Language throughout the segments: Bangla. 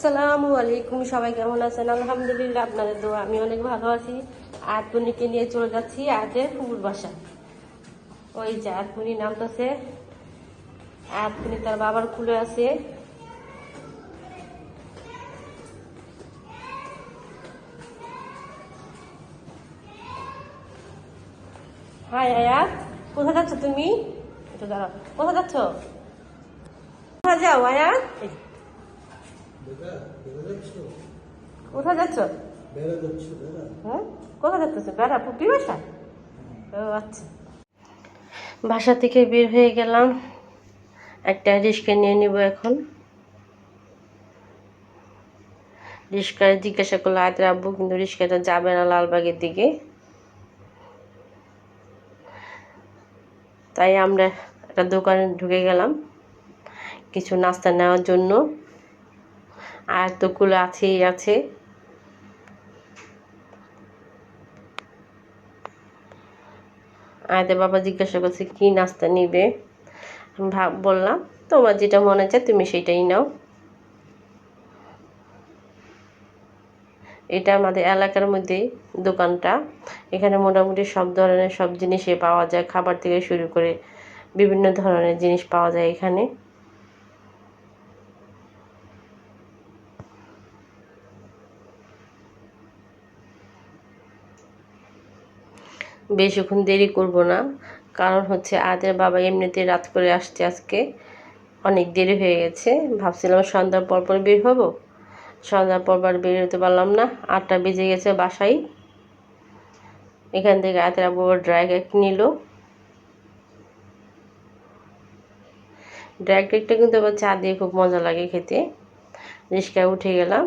আসসালামু আলাইকুম, সবাই কেমন আছেন? আলহামদুলিল্লাহ, আপনাদের দোয়া আমি অনেক ভালো আছি। আয়াতপুনিকে নিয়ে চলে যাচ্ছি আয়াতের ফুপুর বাসা। ওই যে আয়াতপুনি নামতেছে, আয়াতপুনি তার বাবার কুলে আছে। হাই আয়াত, কোথায় যাচ্ছ তুমি? একটু দাঁড়াও, কোথায় যাচ্ছ? কোথায় যাও আয়াত? কোথায় যাচ্ছ? হ্যাঁ, কোথায় যাচ্ছ? বেড়া পুপি বাসা? ও আচ্ছা। বাসা থেকে বের হয়ে গেলাম, একটা রিস্কা নিয়ে নিব এখন। রিস্কায় জিজ্ঞাসা করলো আয়াতের আব্বু, কিন্তু রিস্কাটা যাবে না লালবাগের দিকে। তাই আমরা একটা দোকানে ঢুকে গেলাম কিছু নাস্তা নেওয়ার জন্য। আয়াত তো কুলে আছেই আছে। আয়াতের বাবা জিজ্ঞাসা করছে কি নাস্তা নিবে। বললাম তোমার যেটা মনে চায় তুমি সেটাই নাও। এটা আমাদের এলাকার মধ্যেই দোকানটা। এখানে মোটামুটি সব ধরনের সব জিনিসই পাওয়া যায়, খাবার থেকে শুরু করে বিভিন্ন ধরনের জিনিস পাওয়া যায় এখানে। বেশিক্ষণ দেরি করব না, কারণ হচ্ছে আয়াতের বাবা এমনিতে রাত করে আসছে, আজকে অনেক দেরি হয়ে গেছে। ভাবছিলাম সন্ধ্যার পর বের হব, সন্ধ্যার পর বের হতে পারলাম না। 8টা বেজে গেছে বাসায়। এখান থেকে আয়াতের আব্বু ড্রাই কেক নিল। ড্রাই কেকটা কিন্তু আবার চা দিয়ে খুব মজা লাগে খেতে। রিক্সায় উঠে গেলাম।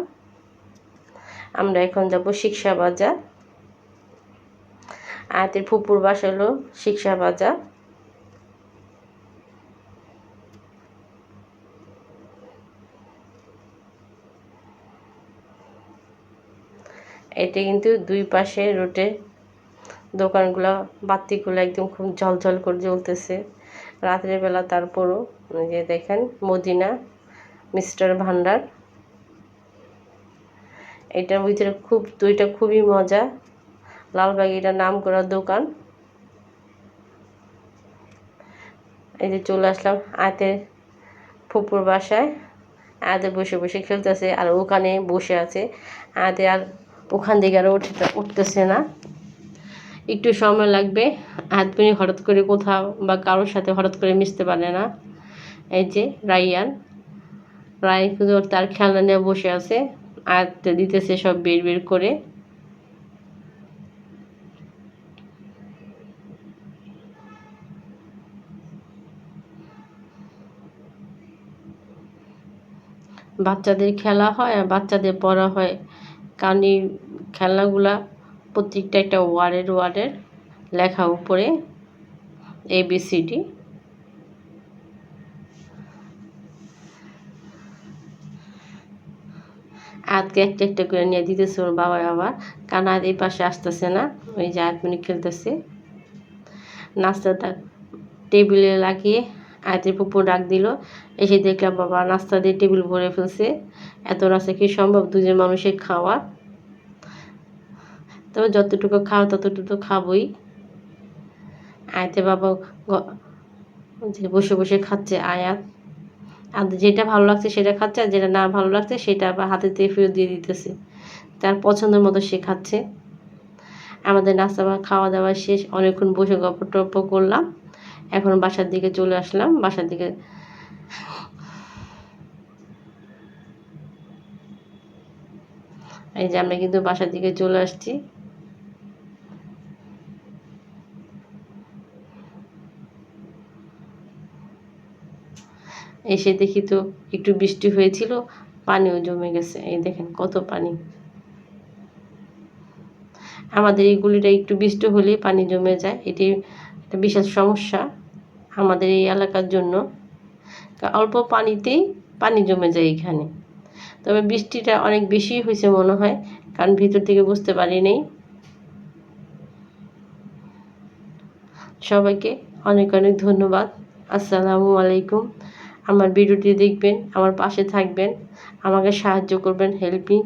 আমরা এখন যাব শিক্ষা বাজার। আয়াতের ফুপুর বাসা হলো শিক্ষা বাজার। এটা কিন্তু দুই পাশে রোডে দোকানগুলো, বাতিগুলো একদম খুব ঝলঝল করে জ্বলতেছে রাতের বেলা। তারপরও যে দেখেন মদিনা মিষ্টার ভান্ডার, এটার ভিতরে দুইটা খুবই মজা। লালবাগে এটা নাম করা দোকান। এই যে চলে আসলাম আয়াতের ফুপুর বাসায়। আয়াতে বসে বসে খেলতেছে আর ওখানে বসে আছে। আয়াতে আর ওখান থেকে আর উঠতেছে না, একটু সময় লাগবে। আয়াতপুনি হঠাৎ করে কোথাও বা কারোর সাথে হঠাৎ করে মিশতে পারে না। এই যে রাইয়ান কিন্তু তার খেলনা নিয়ে বসে আছে, আয়াত দিতেছে সব বের বের করে। বাচ্চাদের খেলা হয় আর বাচ্চাদের পড়া হয়, কারণ এই খেলনাগুলা প্রত্যেকটা একটা ওয়ার্ডের লেখা উপরে ABCD। আয়াতকে একটা একটা করে নিয়ে দিতেছে ওর বাবা আবার, কারণ আয়াত এই পাশে আসতেছে না। ওই যে আয়াতমনি খেলতেছে। নাস্তাটা টেবিলে লাগিয়ে আয়াতের পুপু ডাক দিল। এসে দেখলাম বাবা নাস্তা দিয়ে টেবিল ভরে ফেলছে। এত নাস্তা কি সম্ভব দুজন মানুষের খাওয়া? তবে যতটুকু খাওয়া ততটুকু খাবই। আয়াতের বাবা বসে বসে খাচ্ছে আয়াত। আর যেটা ভালো লাগছে সেটা খাচ্ছে, আর যেটা না ভালো লাগছে সেটা আবার হাতে দিয়ে ফেরত দিয়ে দিতেছে। তার পছন্দের মতো সে খাচ্ছে। আমাদের নাস্তা বা খাওয়া দাওয়া শেষ, অনেকক্ষণ বসে গল্প টল্প করলাম। এখন বাসার দিকে চলে আসলাম। বাসার দিকে এই যে আমরা কিন্তু বাসার দিকে চলে আসছি। এসে দেখি তো একটু বৃষ্টি হয়েছিল, পানিও জমে গেছে। এই দেখেন কত পানি। আমাদের এই গলিটা একটু বৃষ্টি হলেই পানি জমে যায়, এটি একটা বিশাল সমস্যা আমাদের এই এলাকার জন্য। অল্প পানিতেই পানি জমে যায় এখানে। তবে বৃষ্টিটা অনেক বেশি হয়েছে মনে হয়, কারণ ভিতর থেকে বুঝতে পারি নেই। সবাইকে অনেক অনেক ধন্যবাদ। আসসালামু আলাইকুম। আমার ভিডিওটি দেখবেন, আমার পাশে থাকবেন, আমাকে সাহায্য করবেন, হেল্প মি।